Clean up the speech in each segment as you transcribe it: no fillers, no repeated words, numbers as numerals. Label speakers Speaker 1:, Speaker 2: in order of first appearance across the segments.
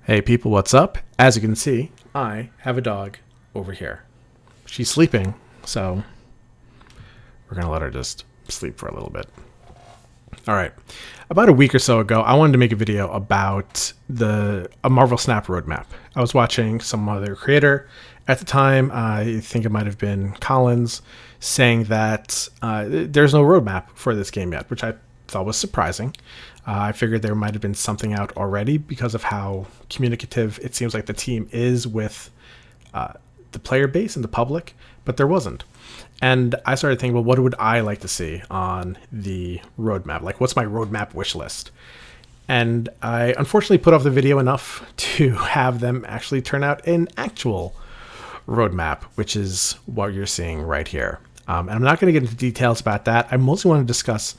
Speaker 1: Hey people, what's up? As you can see, I have a dog over here. She's sleeping, so we're going to let her just sleep for a little bit. All right. About a week or so ago, I wanted to make a video about a Marvel Snap roadmap. I was watching some other creator at the time, I think it might have been Collins, saying that there's no roadmap for this game yet, which I thought was surprising. I figured there might have been something out already because of how communicative it seems like the team is with the player base and the public, but there wasn't. And I started thinking, well, what would I like to see on the roadmap? Like, what's my roadmap wish list? And I unfortunately put off the video enough to have them actually turn out an actual roadmap, which is what you're seeing right here. And I'm not going to get into details about that. I mostly want to discuss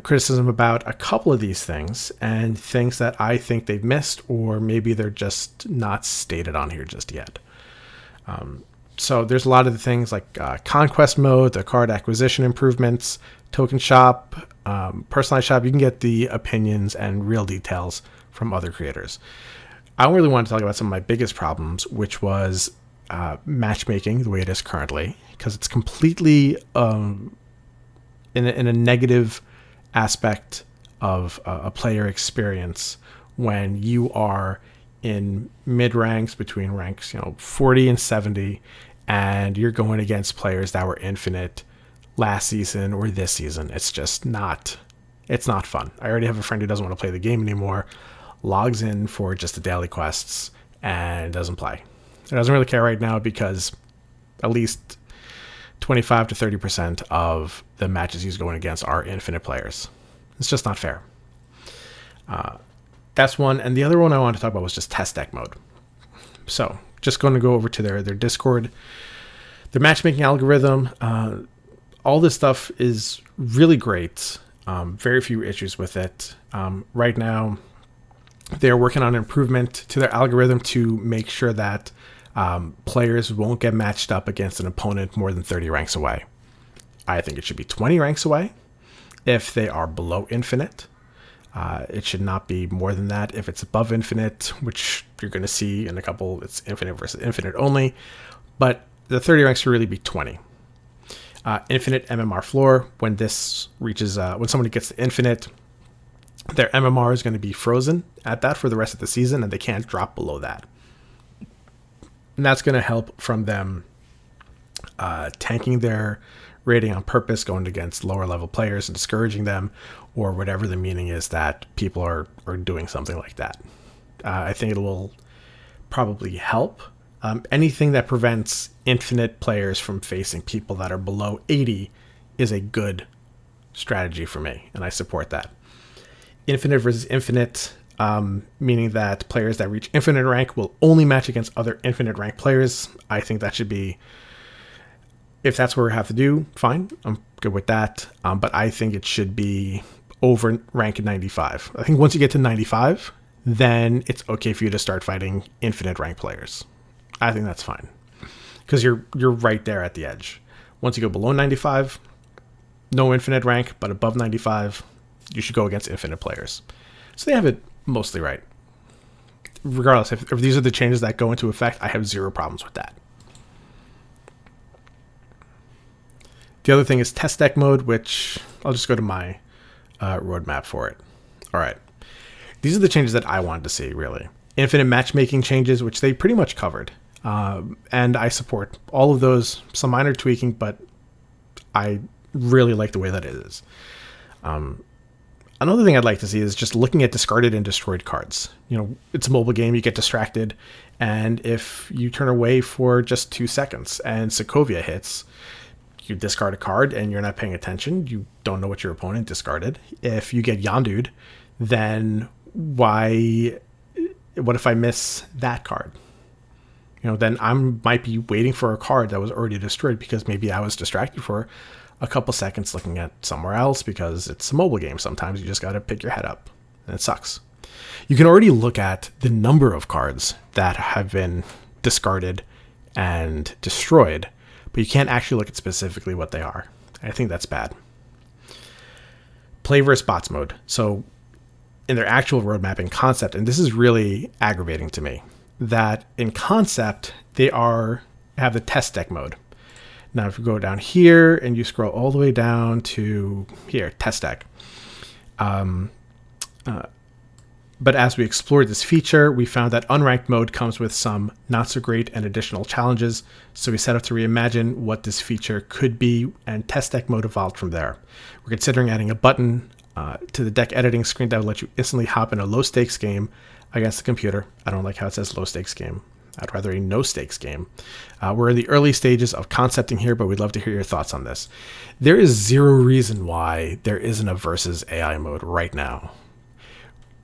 Speaker 1: criticism about a couple of these things and things that I think they've missed, or maybe they're just not stated on here just yet. So there's a lot of the things like conquest mode, the card acquisition improvements, token shop, personalized shop. You can get the opinions and real details from other creators. I really want to talk about some of my biggest problems, which was matchmaking the way it is currently, because it's completely in a negative aspect of a player experience when you are in mid ranks between ranks 40 and 70, and you're going against players that were infinite last season or this season. It's just not fun. I already have a friend who doesn't want to play the game anymore, logs in for just the daily quests and doesn't play. It doesn't really care right now because at least 25 to 30% of the matches he's going against are infinite players. It's just not fair. That's one. And the other one I wanted to talk about was just test deck mode. So just going to go over to their Discord, their matchmaking algorithm. All this stuff is really great. Very few issues with it. Right now, they're working on an improvement to their algorithm to make sure that players won't get matched up against an opponent more than 30 ranks away. I think it should be 20 ranks away if they are below infinite. It should not be more than that if it's above infinite, which you're going to see in a couple. It's infinite versus infinite only, but the 30 ranks should really be 20. Infinite MMR floor. When this reaches, when somebody gets to infinite, their MMR is going to be frozen at that for the rest of the season, and they can't drop below that. And that's going to help from them tanking their rating on purpose, going against lower level players and discouraging them, or whatever the meaning is that people are doing something like that. I think it will probably help. Anything that prevents infinite players from facing people that are below 80 is a good strategy for me, and I support that. Infinite versus infinite, meaning that players that reach infinite rank will only match against other infinite rank players. I think that should be, if that's what we have to do, fine. I'm good with that. But I think it should be over rank 95. I think once you get to 95, then it's okay for you to start fighting infinite rank players. I think that's fine because you're right there at the edge. Once you go below 95, no infinite rank, but above 95, you should go against infinite players. So they have it mostly right. Regardless, if these are the changes that go into effect, I have zero problems with that. The other thing is test deck mode, which I'll just go to my roadmap for it. All right. These are the changes that I wanted to see, really. Infinite matchmaking changes, which they pretty much covered. And I support all of those. Some minor tweaking, but I really like the way that it is. Another thing I'd like to see is just looking at discarded and destroyed cards. It's a mobile game, you get distracted, and if you turn away for just 2 seconds and Sokovia hits, you discard a card and you're not paying attention, you don't know what your opponent discarded. If you get Yondu'd, then what if I miss that card? Then I might be waiting for a card that was already destroyed because maybe I was distracted for a couple seconds looking at somewhere else, because it's a mobile game. Sometimes you just got to pick your head up, and it sucks. You can already look at the number of cards that have been discarded and destroyed, but you can't actually look at specifically what they are. I think that's bad. Play versus bots mode. So in their actual roadmap in concept, and this is really aggravating to me, that in concept they have the test deck mode. Now, if you go down here and you scroll all the way down to here, test deck. But as we explored this feature, we found that unranked mode comes with some not so great and additional challenges. So we set out to reimagine what this feature could be, and test deck mode evolved from there. We're considering adding a button to the deck editing screen that will let you instantly hop in a low stakes game against the computer. I don't like how it says low stakes game. I'd rather a no stakes game. We're in the early stages of concepting here, but we'd love to hear your thoughts on this. There is zero reason why there isn't a versus AI mode right now.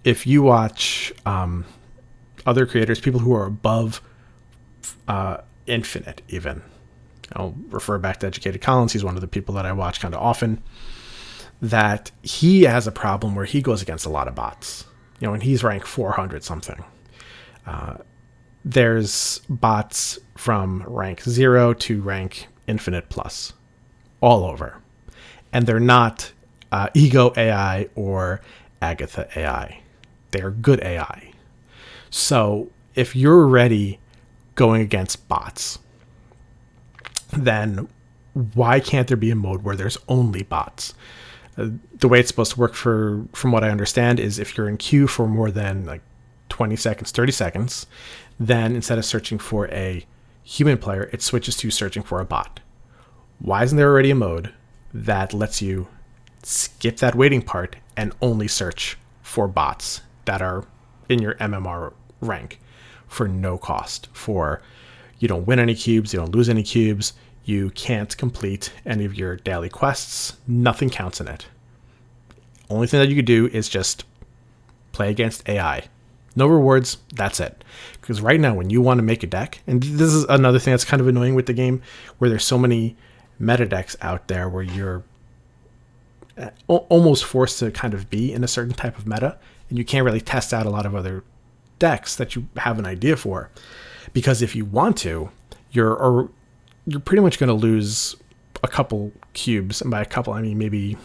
Speaker 1: If you watch other creators, people who are above Infinite even, I'll refer back to Educated Collins. He's one of the people that I watch kind of often, that he has a problem where he goes against a lot of bots. And he's ranked 400 something. There's bots from rank 0 to rank Infinite Plus all over. And they're not Ego AI or Agatha AI. They're good AI. So if you're already going against bots, then why can't there be a mode where there's only bots? The way it's supposed to work, from what I understand, is if you're in queue for more than like 20 seconds, 30 seconds, then instead of searching for a human player, it switches to searching for a bot. Why isn't there already a mode that lets you skip that waiting part and only search for bots that are in your MMR rank for no cost? For you don't win any cubes, you don't lose any cubes, you can't complete any of your daily quests, nothing counts in it. Only thing that you could do is just play against AI. No rewards, that's it. Because right now, when you want to make a deck, and this is another thing that's kind of annoying with the game, where there's so many meta decks out there where you're almost forced to kind of be in a certain type of meta, and you can't really test out a lot of other decks that you have an idea for. Because if you want to, you're pretty much going to lose a couple cubes, and by a couple I mean maybe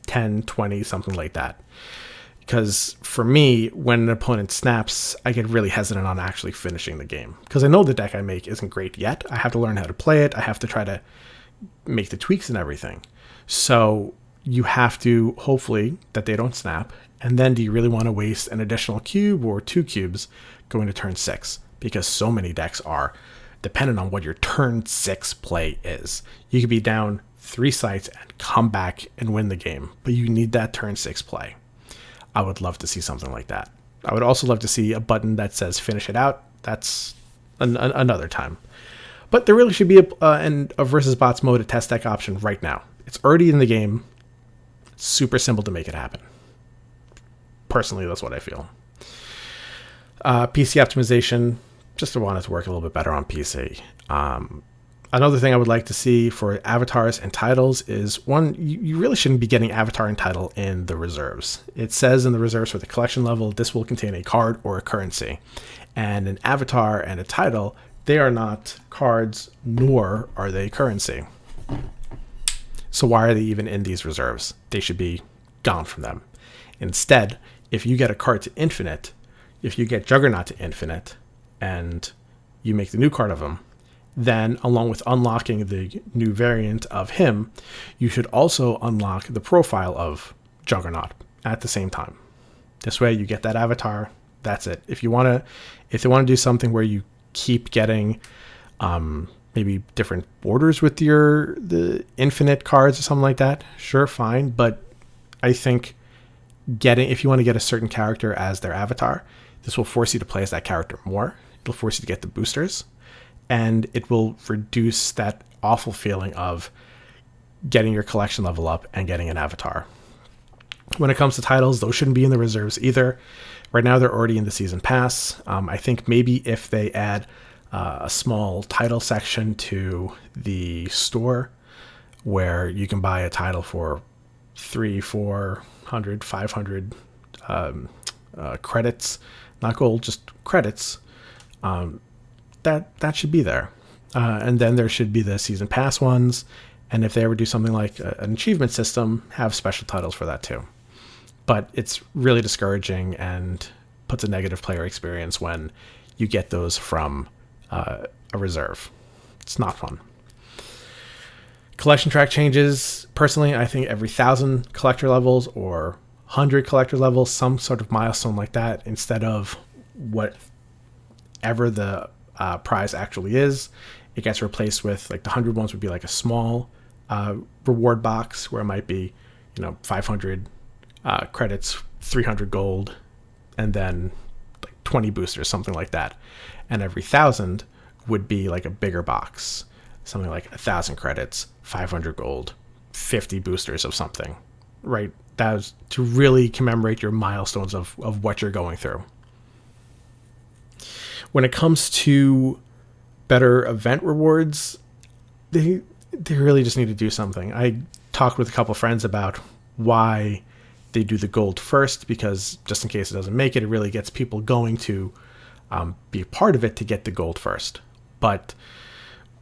Speaker 1: 10, 20, something like that. Because for me, when an opponent snaps, I get really hesitant on actually finishing the game. Because I know the deck I make isn't great yet. I have to learn how to play it. I have to try to make the tweaks and everything. So you have to, hopefully, that they don't snap. And then do you really want to waste an additional cube or 2 cubes going to turn 6? Because so many decks are dependent on what your turn 6 play is. You could be down 3 sites and come back and win the game. But you need that turn 6 play. I would love to see something like that. I would also love to see a button that says finish it out. That's another time. But there really should be a versus bots mode, a test deck option right now. It's already in the game. It's super simple to make it happen. Personally, that's what I feel. PC optimization, just want it to work a little bit better on PC. Another thing I would like to see for avatars and titles is, one, you really shouldn't be getting avatar and title in the reserves. It says in the reserves for the collection level, this will contain a card or a currency. And an avatar and a title, they are not cards, nor are they currency. So why are they even in these reserves? They should be gone from them. Instead, if you get a card to Infinite, if you get Juggernaut to Infinite, and you make the new card of him, then along with unlocking the new variant of him, you should also unlock the profile of Juggernaut at the same time. This way you get that avatar. That's it. If they want to do something where you keep getting maybe different borders with the Infinite cards or something like that, sure, fine. But I think if you want to get a certain character as their avatar, this will force you to play as that character more. It'll force you to get the boosters. And it will reduce that awful feeling of getting your collection level up and getting an avatar. When it comes to titles, those shouldn't be in the reserves either. Right now, they're already in the season pass. I think maybe if they add a small title section to the store where you can buy a title for 300, 400, 500 credits, not gold, just credits, that should be there. And then there should be the season pass ones. And if they ever do something like an achievement system, have special titles for that too. but it's really discouraging and puts a negative player experience when you get those from a reserve. It's not fun. Collection track changes. Personally, I think every 1,000 collector levels or 100 collector levels, some sort of milestone like that, instead of whatever the prize actually is, it gets replaced with, like, the 100 ones would be like a small reward box where it might be, 500 credits, 300 gold, and then like 20 boosters, something like that. And every 1,000 would be like a bigger box, something like 1,000 credits, 500 gold, 50 boosters of something, right? That was to really commemorate your milestones of what you're going through. When it comes to better event rewards, they really just need to do something. I talked with a couple friends about why they do the gold first, because just in case it doesn't make it, it really gets people going to be a part of it to get the gold first. But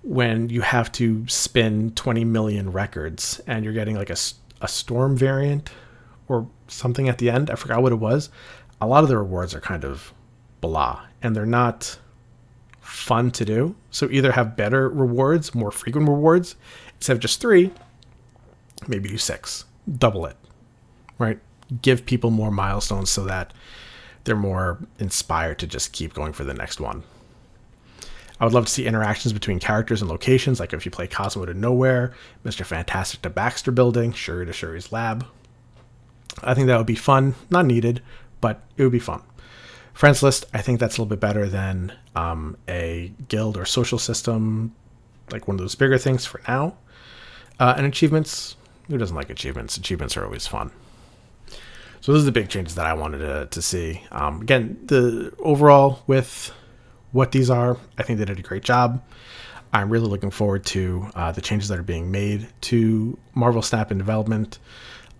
Speaker 1: when you have to spin 20 million records and you're getting like a storm variant or something at the end, I forgot what it was, a lot of the rewards are kind of blah, and they're not fun to do. So either have better rewards, more frequent rewards, instead of just 3, maybe do 6, double it, right? Give people more milestones so that they're more inspired to just keep going for the next one. I would love to see interactions between characters and locations, like if you play Cosmo to Nowhere, Mr. Fantastic to Baxter Building, Shuri to Shuri's Lab. I think that would be fun. Not needed, but it would be fun. Friends list, I think that's a little bit better than a guild or social system, like one of those bigger things for now. And achievements, who doesn't like achievements? Achievements are always fun. So those are the big changes that I wanted to see. Again, the overall with what these are, I think they did a great job. I'm really looking forward to the changes that are being made to Marvel Snap in development.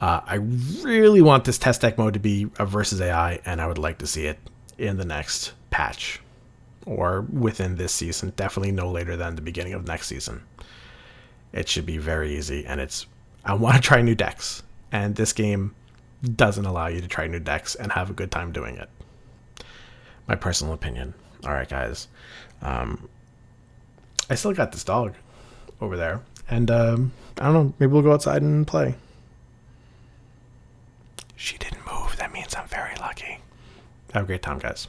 Speaker 1: I really want this test deck mode to be a versus AI, and I would like to see it in the next patch or within this season. Definitely no later than the beginning of next season. It should be very easy, and I want to try new decks, and this game doesn't allow you to try new decks and have a good time doing it. My personal opinion. All right, guys. I still got this dog over there, and I don't know, maybe we'll go outside and play. She didn't move. That means I'm very lucky. Have a great time, guys.